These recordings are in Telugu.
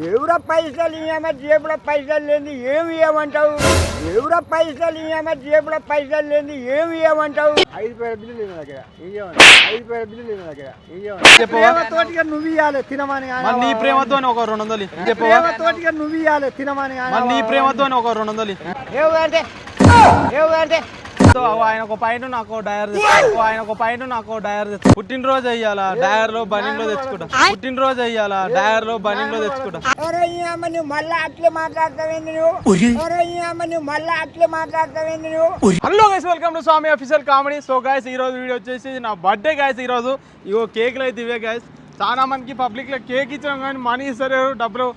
ఎవర పైసలు ఇయ్యమ జేబులో పైసలు లేని ఏమి ఇవ్వమంటావు? ఎవర పైసలు ఇయ్యమ జేబులో పైసలు లేని ఏమి ఇవ్వమంటావు? 5 రూపాయల బిల్లు లేదు దగ్గర ఇయ్యమని, 5 రూపాయల బిల్లు లేదు దగ్గర ఇయ్యమని. ప్రేమతోటిగా నువ్వు ఇవ్వాలి తినమని, నీ ప్రేమతో ఒక 200 ప్రేమతోటిగా నువ్వు ఇవ్వాలి తినమని, నీ ప్రేమతో ఒక 200 ఏమంటే ఏమంటే ఆయన ఒక పైన నాకు డయర్ తెచ్చుకో, ఆయన ఒక పైన నాకు డయర్ తెచ్చు. పుట్టినరోజు అయ్యాలా డయర్ లో బనీన్ లో తెచ్చుకుంటా, పుట్టినరోజు అయ్యాలా డయర్ లో బనీన్ లో తెచ్చుకుంటా. నువ్వు మళ్ళా అట్లే మాట్లాడతావేంది నువ్వు మళ్ళా అట్లే మాట్లాడతావేంది నువ్వు? Hello guys, welcome to Swami official comedy. So guys, ఈ రోజు వీడియో వచ్చేసి నా బర్త్డే గైస్. ఈ రోజు ఇగో కేకులు అయితే ఇవే గైస్. చాలా మందికి పబ్లిక్ లో కేక్ ఇచ్చాం కానీ మనీ ఇస్తలేరు, డబ్బులు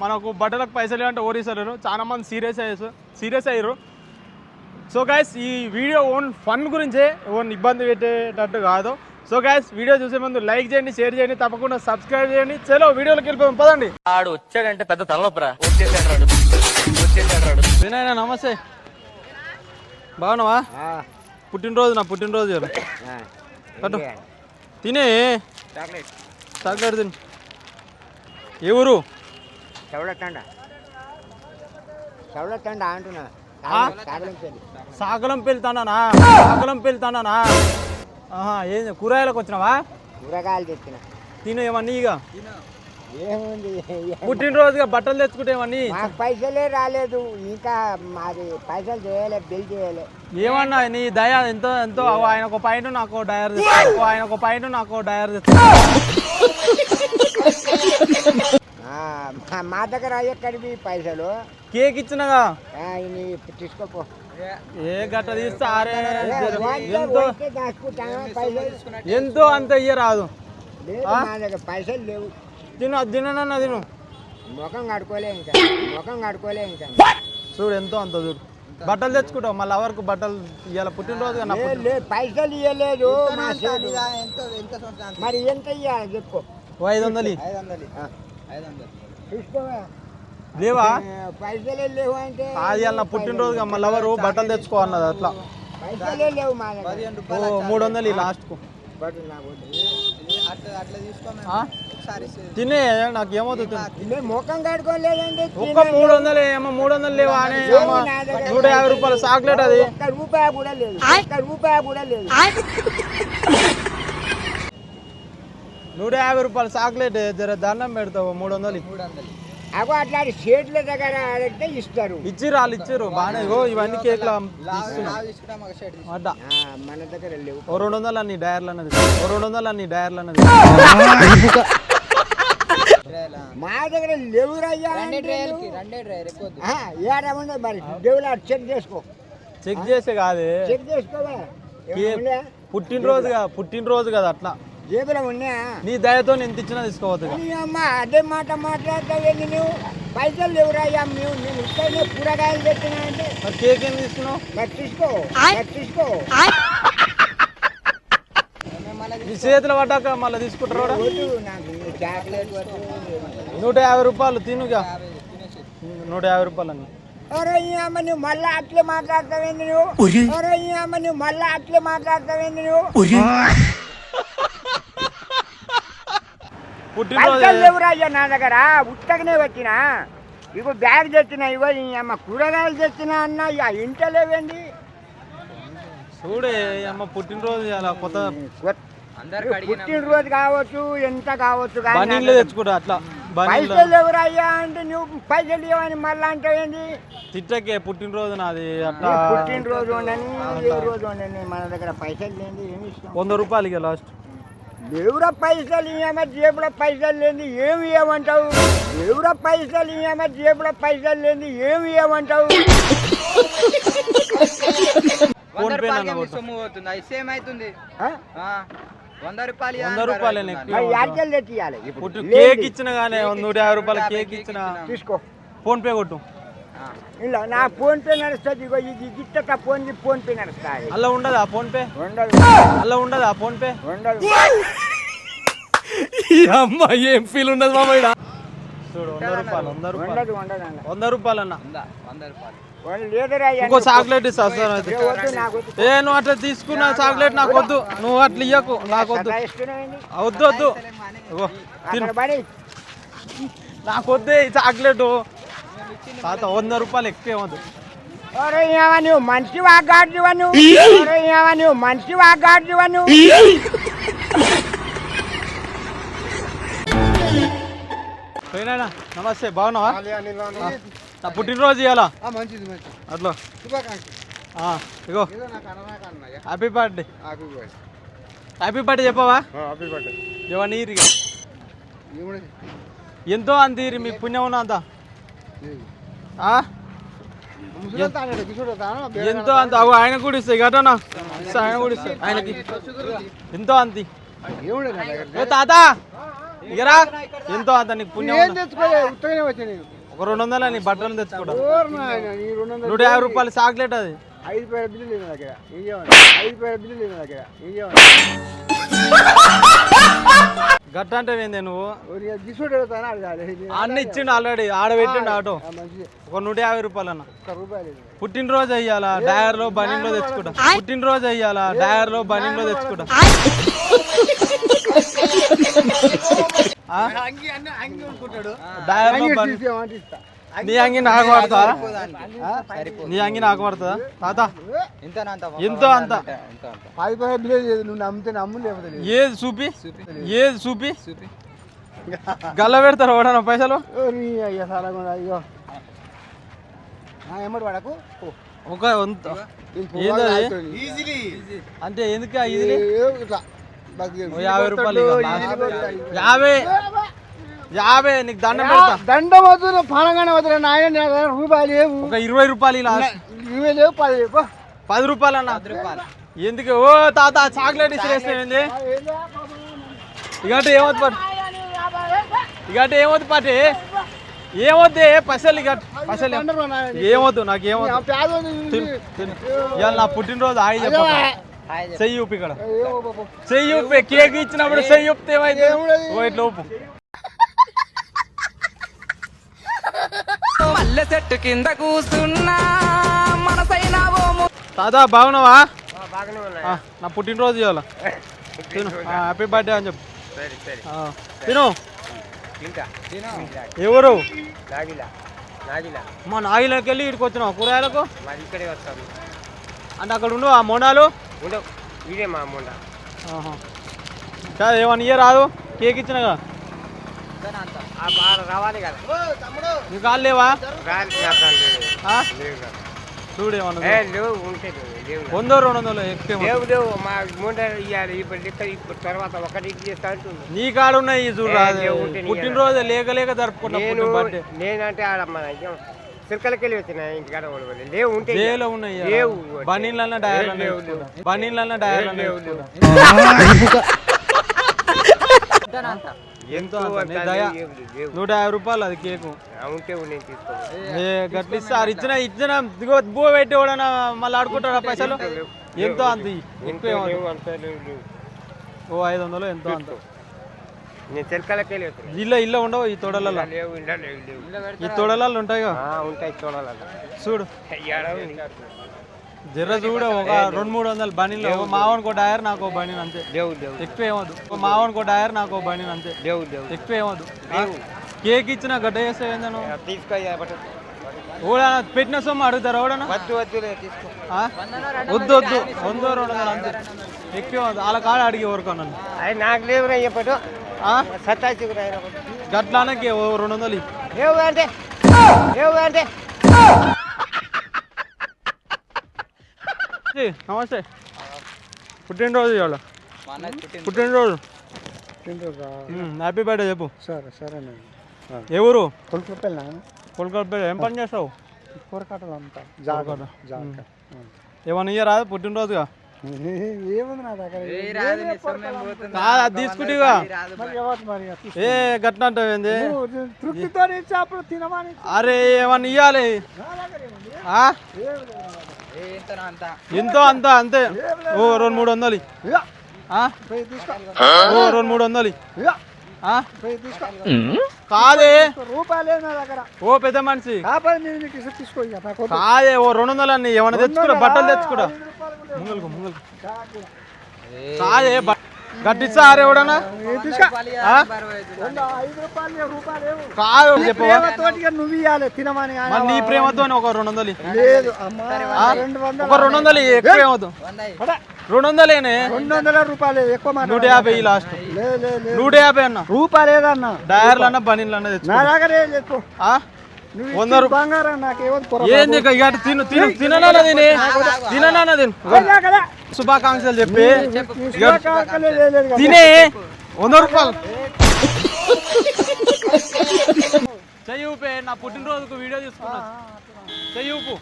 మనకు బట్టలకు పైసలు అంటే ఓడిస్తలేరు. చాలా మంది సీరియస్ అయ్యారు. సో గైస్, ఈ వీడియో ఓన్ ఫన్ గురించే, ఓన్ ఇబ్బంది పెట్టేటట్టు కాదు. సో గైస్, వీడియో చూసే ముందు లైక్ చేయండి, షేర్ చేయండి, తప్పకుండా సబ్స్క్రైబ్ చేయండి. చలో వీడియోలోకి వెళ్ళిపోయాం, పదండి. ఆడు వచ్చాడంటే పెద్ద తలనొప్పరా. వినాయన నమస్తే, బాగున్నావా? పుట్టినరోజు నా పుట్టినరోజు కట్టు తినే చాక్లెట్ తిని. ఏ ఊరు? చౌడతండ అంటున్నా. సాగలం పెళ్తానా? ఏం కూరగాయలకు వచ్చినావా? కూరగాయలు తెచ్చిన తిను ఏమన్నీ. ఇక ఏముంది, పుట్టినరోజుగా బట్టలు తెచ్చుకుంటే ఏమన్నీ. మాకు పైసలే రాలేదు ఇంకా, మాది పైసలు చేయలే, బిల్ చేయలే. ఏమన్నా నీ దయ ఎంతో ఆయన ఒక పైన నాకు డయర్ తెచ్చు, ఆయన ఒక పైన నాకు డయర్ తెచ్చు. మా దగ్గర ఎక్కడివి పైసలు? కేక్ ఇచ్చినగా తీసుకోపో. ఏ గట్ట తీస్తా అరే, పైసలు ఎంతో అంత ఇయ్య రాదు. మా దగ్గర పైసలు లేవు. తినన్నా తిను, ముఖం కడుకోలే ఇంకా. చూడు ఎంతో అంత చూడు. బట్టలు తెచ్చుకుంటావు మళ్ళీ ఎవరికి బట్టలు ఇవ్వాలి పుట్టినరోజు. పైసలు ఇవ్వలేదు మరి ఎంత ఇవ్వాలి చెప్పు. 500 తీసుకోవా? లేవా? పైసలే లేవు అంటే అది అన్న పుట్టినరోజుగా మళ్ళీ ఎవరు బట్టలు తెచ్చుకోవన్నది అట్లా. పైసలే లేవు మా దగ్గర. 300 లాస్ట్ కు తినే. నాకు ఏమవుతుంది ముఖం కడుకోలేదండి. ఒక్క 300 ఏమో 300 లేవా అని 150 రూపాయల చాక్లెట్. అది రూపాయి కూడా లేదు. 150 రూపాయల చాక్లెట్. జర దండం పెడతావు 300. అగో అట్లాంటి షేట్ల దగ్గర అడిగితే ఇస్తారు. ఇచ్చిర్రు బాగానే. ఇవన్నీ కేక్లు అడ్డా మన దగ్గర లేవు. 200 అన్ని డయర్లు అన్నది, 200 డయర్లు అన్నది. మా దగ్గర లేవురయ్యా. ఏడముండే మరి దేవుడు చెక్ చేసుకో. చెక్ చేసే కాదే, చెక్ చేసుకోవా? పుట్టినరోజు కదా అట్లా. జేబులో ఉన్నా నీ దయతో నేను తెచ్చినా తీసుకోవద్దు. అమ్మా అదే మాట మాట్లాడతావేంది నువ్వు? పైసలు లేవురాయ్యా. నేను ఇక్కడనే కూరగాయలు తెచ్చినా అంటే మరి కేక్ ఏం తీసుకున్నావు? మరి తీసుకో. నీ చేతిలో పడ్డాక మళ్ళీ తీసుకుంటారు. నాకు చాక్లెట్ 150 రూపాయలు తినుగా. 150 రూపాయలు అన్ని. నువ్వు మళ్ళా అట్లే మాట్లాడతావేంది నువ్వు? పుట్టినరోజు లేవురాయ్యా నా దగ్గర. ఉత్తగనే వచ్చినా. ఇగో బ్యాగ్ తెచ్చినా, ఇగో అమ్మ కూరగాయలు తెచ్చినా అన్న. ఇక ఇంట లేవేండి. చూడే అమ్మ పుట్టినరోజు అలా కొత్త పుట్టినరోజు కావచ్చు, ఎంత కావచ్చు, బనీన్లో తెచ్చుకుంటా అట్లా. పైసలు లేవురాయ్యా అంటే నువ్వు పైసలు లేవని మళ్ళా అంటావేంది? తిట్టకే పుట్టినరోజు నాది అట్లా. పుట్టినరోజు ఉండని ఏ రోజు ఉండని మన దగ్గర పైసలు లేని ఏమి ఇష్టం? 100 రూపాయలు ఇక లాస్ట్. ఎవర పైసలు ఇయ్యమ జేబులో పైసలు లేని ఏమి ఇవ్వమంటావు? ఎవర పైసలు ఇయ్యమ జేబులో పైసలు లేని ఏమి ఇవ్వమంటావు? 100 రూపాయలు సొమ్ము పోతుంది. అది సేమ్ అవుతుంది. 100 రూపాయలు యాడికెళ్ళి తెచ్చియాలి? కేక్ ఇచ్చిన కానీ 150 రూపాయల కేక్ ఇచ్చిన తీసుకో. ఫోన్ పే కొట్టు. ఇలా నా ఫోన్ పే నడుస్తుంది. ఇగో ఇది గిట్ట ఫోన్ పే నడుస్తాయి. అలా ఉండదా ఫోన్ పే? ఉండదు. అమ్మ ఏం ఫీల్ ఉండదు మామ. చూడు 100 రూపాయలు అన్న. ఇంకో చాక్లెట్ ఇస్తా. నువ్వు అట్లా తీసుకున్న చాక్లెట్ నాకు వద్దు. నువ్వు అట్లా ఇయ్యకు, నాకు వద్దు. వద్దు తిను. నాకు వద్దే ఈ చాక్లెట్ తాత 100 రూపాయలు ఎక్కువ ఏమద్దు. ఒరే ఏమా నువ్వు మంచి వాగాడువా నువ్వు, ఒరే ఏమా నువ్వు మంచి వాగాడువా నువ్వు. పోయినా నమస్తే, బాగున్నావా? నా పుట్టినరోజు ఇవ్వాలా మంచిది మంచిది, అట్లా శుభాకాంక్షలు. ఇగో హ్యాపీ బర్త్డే. హ్యాపీ బర్త్డే చెప్పవా? ఇవన్నీ ఇరిగా ఎంతో అంత ఇరి మీ పుణ్యం ఉన్న అంత ఎంతో అంత ఆయన కూడా ఇస్తాయి కదన్నా, ఆయన కూడా ఇస్తాయి ఆయనకి ఎంతో అంత తాత ఇగరా ఎంతో అంత నీకు పుణ్యం. ఒక 200 నీ బట్టలు తెచ్చుకోవడం, 150 రూపాయలు చాక్లెట్ అది. 5 రూపాయల బిల్లు లేదు నా దగ్గర, 5 రూపాయల బిల్లు లేదు నా దగ్గర. గట్ట అంటే ఏంది నువ్వు? గిసుడు అన్న ఇచ్చిండు ఆల్రెడీ, ఆడబెట్టిండు ఆటో. ఒక 150 రూపాయలు అన్న. పుట్టినరోజు అయ్యాలా డయర్లో బనీన్లో తెచ్చుకుంటా, పుట్టినరోజు అయ్యాలా డయర్లో బనీన్లో తెచ్చుకుంటా. నీ అంగి నాకు పడుతుందా? నీ అంగి నాకు పడుతుందా తాత? ఎంతో అంత నువ్వు నమ్మితే నమ్ము, లేకపోతే ఏది చూపి, ఏది చూపి గల్ల పెడతారు ఎవడన్నా పైసలు? అయ్యో ఏమడు వాడకు ఒక అంటే ఎందుకు ఇది 50 రూపాయలు, 50 నీకు దండం పెడతా. దండం వద్దు, పనంగానే వద్దు నాయన, రూపాయలు లేవు. ఒక 20 రూపాయలు ఇలా 20 లేవు, 10 లేవు. 10 రూపాయలు అన్న ఎందుకు? ఓ తాత చాక్లెట్ ఇచ్చేస్తాయండి. ఇగంటే ఏమవుతుంది పాటి, ఇగంటే ఏమవుతుంది పాటి, ఏమవుద్ది పైసలు ఇక పైసలు ఏమవుద్దు నాకు ఏమవుతుంది. ఇవాళ నా పుట్టినరోజు హాయి చెప్ప, చెయ్యి ఊపి ఇక్కడ, చెయ్యి ఊపి కేక్ ఇచ్చినప్పుడు చెయ్యి ఊపితే ఏమైంది? ఇట్లా ఊపు. చెట్టు కింద కూస్తున్నా మనసైనా తాతా బాగున్నావా? నా పుట్టినరోజు ఇవాళ తిను, హ్యాపీ బర్త్డే అని చెప్పు. తిను. ఎవరు? మా నాగిలకి వెళ్ళి ఇక్కడికి వచ్చినావు కూరగాయలకు అంటే అక్కడ ఉండవు ఆ మొండాలు? ఇదే మా మొండా. కాదు ఏమన్నా ఇయ్య రాదు, కేక్ ఇచ్చినగా రావాలి కదా. నీకు కాదు లేవా? చూడు ఏమన్నా 100 200 ఎక్కువ తర్వాత ఒకటి నీ కాడ ఉన్నాయి చూడు. పుట్టినరోజు లేక లేక జరుపుకుంటా. నేనంటే చిరకలకి వెళ్ళి వచ్చిన ఇంటికాడ లేవు, ఉంటే జైలు ఉన్నాయి. బనీన్లన్నా డయర్లన్నా, బనీన్లన్నా డయర్లన్నా. ఎంతో 150 రూపాయలు అది కేకు. గట్ల ఇస్తారు ఇచ్చిన ఇచ్చిన బువ పెట్టి కూడా మళ్ళీ ఆడుకుంటారా పైసలు? ఎంతో అంత ఎక్కువ, ఓ 500 ఎంతో అంత. ఇల్లు ఇల్లు ఉండవు ఈ తొడలలో, ఈ తొడలలో ఉంటాయిగా. చూడు జర్ర చూడు, ఒక 200-300 బనీన్లు. మావనుకో డయర్ నాకు బనీన్ అంతే, ఎక్కువ ఏమదు. మావనుకో డయర్ నాకు బనీన్ అంతే, ఎక్కువ ఏమదు. కేక్ ఇచ్చిన గడ్డ చేస్తే ఏందను ఓడా పెట్టిన సొమ్ము అడుగుతారు ఓడనా? వద్దు వద్దు 100 200 అంతే, ఎక్కువ వాళ్ళ కాడ అడిగి ఊరుకున్నాను. నాకు లేవు చెప్పటు గట్లానకి 200 అంటే అంటే. నమస్తే, పుట్టినరోజు ఇవాళ, పుట్టినరోజు హ్యాపీ బర్త్డే చెప్పు. సరే సరే. ఎవరు? కొలకల్పల్లి. కొలకల్పల్లి. ఏం పని చేస్తావు? కూరకాటలు అంతా. ఏమన్నా ఇయ్య రాదు పుట్టినరోజుగా? ఏముంది నా దగ్గర, తీసుకుంటా. ఏ గట్ల అంటావు ఏంది? తృప్తితో అప్పుడు తినమని. అరే ఏమన్నా ఇయ్యాలి, ఎంతో అంత అంతే. ఓ 200-300, ఓ 200-300 కాదే రూపాయలే నా దగ్గర. ఓ పెద్ద మనిషి తీసుకో కాదే, ఓ 200 అన్ని ఏమన్నా తెచ్చుకురా, బట్టలు తెచ్చుకురా. ముంగల్కు కాదే గట్టిస్తా అరే ఎవడన్నా ఆ? 5 రూపాయలు కాదు చెప్పవా తోటిగా నువ్వు ఇవ్వాలి తినమని ఆయన. మరి నీ ప్రేమతో ఒక 200 లేదు అమ్మా ఆ? 200 ఒక 200 ఎక్కువ ఏమవుతుంది 200 200 రూపాయలు ఎక్కువ మాట 150 లాస్ట్ లేదు లేదు లేదు 150 అన్న రూపాయలు ఏదన్నా డయర్లు అన్న బనీన్లు అన్న తెచ్చు నా దగ్గర ఏం చెప్పు ఆ? నువ్వు 100 ఇచ్చిన బంగారం నాకేమో ఏంది ఇక ఇక తిను తిను తిననా తిని తిననా తిను శుభాకాంక్షలు చెప్పి తినే 100 రూపాయలు చెయ్యి ఊపే నా పుట్టినరోజుకు వీడియో తీసుకున్నా చెయ్యి ఊపు